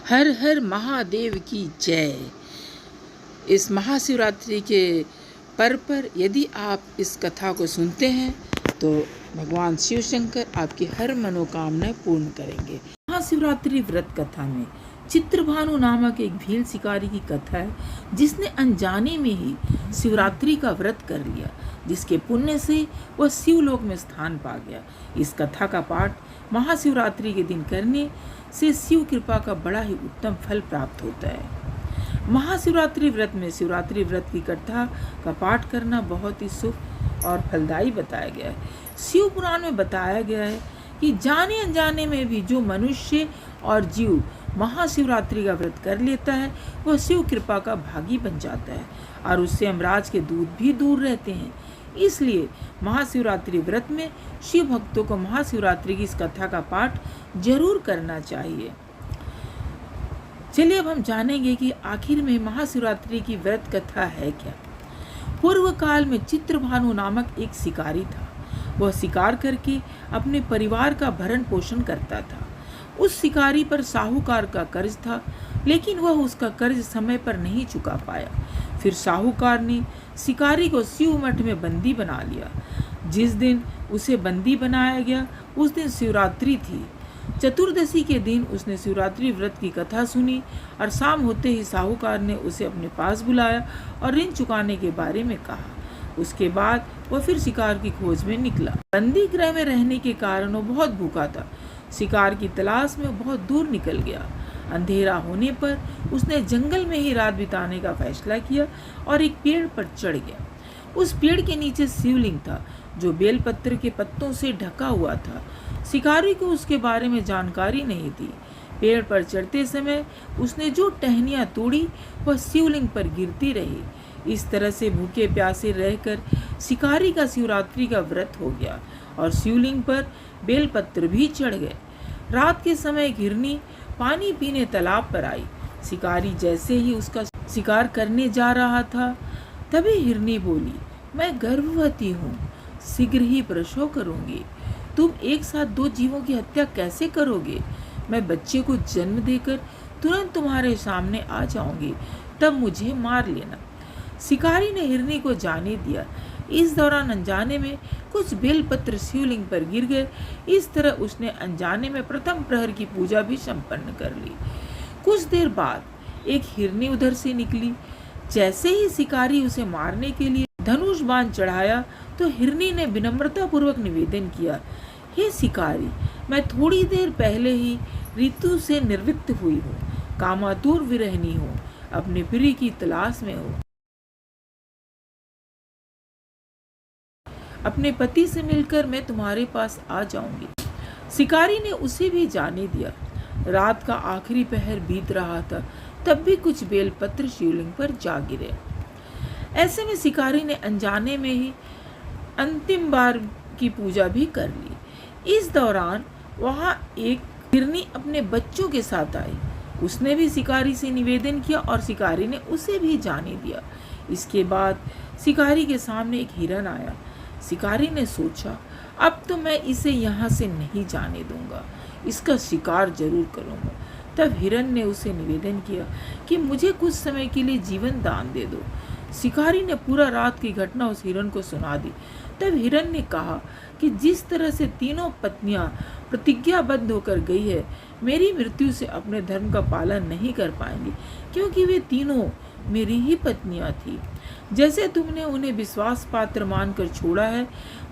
हर हर महादेव की जय। इस महाशिवरात्रि के पर्व पर यदि आप इस कथा को सुनते हैं तो भगवान शिव शंकर आपकी हर मनोकामना पूर्ण करेंगे। महाशिवरात्रि व्रत कथा में चित्रभानु नामक एक भील शिकारी की कथा है जिसने अनजाने में ही शिवरात्रि का व्रत कर लिया, जिसके पुण्य से वह शिवलोक में स्थान पा गया। इस कथा का पाठ महाशिवरात्रि के दिन करने से शिव कृपा का बड़ा ही उत्तम फल प्राप्त होता है। महाशिवरात्रि व्रत में शिवरात्रि व्रत की कथा का पाठ करना बहुत ही शुभ और फलदायी बताया गया है। शिव पुराण में बताया गया है कि जाने अनजाने में भी जो मनुष्य और जीव महाशिवरात्रि का व्रत कर लेता है वह शिव कृपा का भागी बन जाता है और उससे यमराज के दूत भी दूर रहते हैं। इसलिए महाशिवरात्रि व्रत में शिव भक्तों को महाशिवरात्रि की इस कथा का पाठ जरूर करना चाहिए। चलिए अब हम जानेंगे कि आखिर में महाशिवरात्रि की व्रत कथा है क्या। पूर्व काल में चित्रभानु नामक एक शिकारी था। वह शिकार करके अपने परिवार का भरण पोषण करता था। उस शिकारी पर साहूकार का कर्ज था, लेकिन वह उसका कर्ज समय पर नहीं चुका पाया। फिर साहूकार ने शिकारी को शिव मठ में बंदी बना लिया। जिस दिन उसे बंदी बनाया गया उस दिन शिवरात्रि थी। चतुर्दशी के दिन उसने शिवरात्रि व्रत की कथा सुनी और शाम होते ही साहूकार ने उसे अपने पास बुलाया और ऋण चुकाने के बारे में कहा। उसके बाद वह फिर शिकार की खोज में निकला। बंदी गृह में रहने के कारण वो बहुत भूखा था। शिकार की तलाश में वो बहुत दूर निकल गया। अंधेरा होने पर उसने जंगल में ही रात बिताने का फैसला किया और एक पेड़ पर चढ़ गया। उस पेड़ के नीचे शिवलिंग था जो बेलपत्र के पत्तों से ढका हुआ था। शिकारी को उसके बारे में जानकारी नहीं थी। पेड़ पर चढ़ते समय उसने जो टहनियाँ तोड़ी वह शिवलिंग पर गिरती रही। इस तरह से भूखे प्यासे रहकर शिकारी का शिवरात्रि का व्रत हो गया और शिवलिंग पर बेलपत्र भी चढ़ गए। रात के समय हिरनी पानी पीने तालाब पर आई। शिकारी जैसे ही उसका शिकार करने जा रहा था तभी हिरनी बोली, मैं गर्भवती हूँ, शीघ्र ही प्रसव करूँगी। तुम एक साथ दो जीवों की हत्या कैसे करोगे? मैं बच्चे को जन्म देकर तुरंत तुम्हारे सामने आ जाऊंगी, तब मुझे मार लेना। शिकारी ने हिरनी को जाने दिया। इस दौरान अनजाने में कुछ बेलपत्र शिवलिंग पर गिर गए। इस तरह उसने अनजाने में प्रथम प्रहर की पूजा भी संपन्न कर ली। कुछ देर बाद एक हिरनी उधर से निकली। जैसे ही शिकारी उसे मारने के लिए धनुष बाण चढ़ाया तो हिरनी ने विनम्रता पूर्वक निवेदन किया, हे शिकारी, मैं थोड़ी देर पहले ही ऋतु से निवृत्त हुई हूँ, कामातुर विरहिणी हूँ, अपने प्रिय की तलाश में हूँ। अपने पति से मिलकर मैं तुम्हारे पास आ जाऊंगी। शिकारी ने उसे भी जाने दिया। रात का आखिरी पहर बीत रहा था, तब भी कुछ बेलपत्र शिवलिंग पर जा गिरे। ऐसे में शिकारी ने अनजाने में ही अंतिम बार की पूजा भी कर ली। इस दौरान वहां एक हिरनी अपने बच्चों के साथ आई। उसने भी शिकारी से निवेदन किया और शिकारी ने उसे भी जाने दिया। इसके बाद शिकारी के सामने एक हिरन आया। शिकारी ने सोचा, अब तो मैं इसे यहाँ से नहीं जाने दूंगा, इसका शिकार जरूर करूंगा। तब हिरन ने उसे निवेदन किया कि मुझे कुछ समय के लिए जीवन दान दे दो। शिकारी ने पूरा रात की घटना उस हिरन को सुना दी। तब हिरन ने कहा कि जिस तरह से तीनों पत्नियां प्रतिज्ञाबद्ध होकर गई है, मेरी मृत्यु से अपने धर्म का पालन नहीं कर पाएंगी, क्योंकि वे तीनों मेरी ही पत्नियां थी। जैसे तुमने उन्हें विश्वास पात्र मानकर छोड़ा है,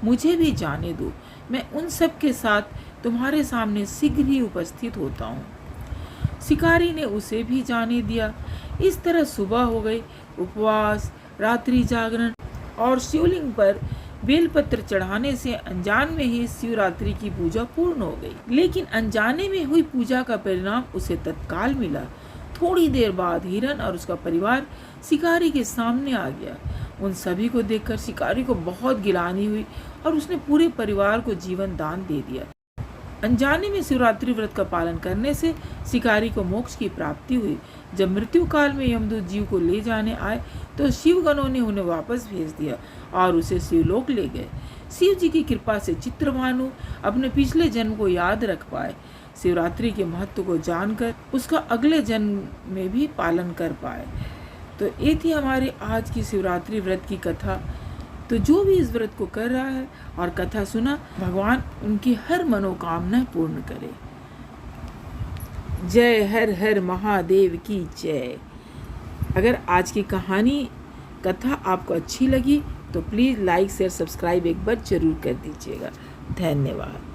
मुझे भी जाने दो। मैं उन सब के साथ तुम्हारे सामने शीघ्र ही उपस्थित होता हूँ। शिकारी ने उसे भी जाने दिया। इस तरह सुबह हो गई। उपवास, रात्रि जागरण और शिवलिंग पर बेलपत्र चढ़ाने से अनजान में ही शिवरात्रि की पूजा पूर्ण हो गई। लेकिन अनजाने में हुई पूजा का परिणाम उसे तत्काल मिला। थोड़ी देर बाद हिरन और उसका परिवार शिकारी के सामने आ गया। उन सभी को देखकर शिकारी को बहुत गिलानी हुई और उसने पूरे परिवार को जीवन दान दे दिया। अनजाने में शिवरात्रि व्रत का पालन करने से शिकारी को मोक्ष की प्राप्ति हुई। जब मृत्यु काल में यमदूत जीव को ले जाने आए तो शिवगणों ने उन्हें वापस भेज दिया और उसे शिवलोक ले गए। शिव जी की कृपा से चित्रभानु अपने पिछले जन्म को याद रख पाए। शिवरात्रि के महत्व को जानकर उसका अगले जन्म में भी पालन कर पाए। तो ये थी हमारे आज की शिवरात्रि व्रत की कथा। तो जो भी इस व्रत को कर रहा है और कथा सुना, भगवान उनकी हर मनोकामना पूर्ण करे। जय हर हर महादेव की जय। अगर आज की कहानी कथा आपको अच्छी लगी तो प्लीज़ लाइक शेयर सब्सक्राइब एक बार जरूर कर दीजिएगा। धन्यवाद।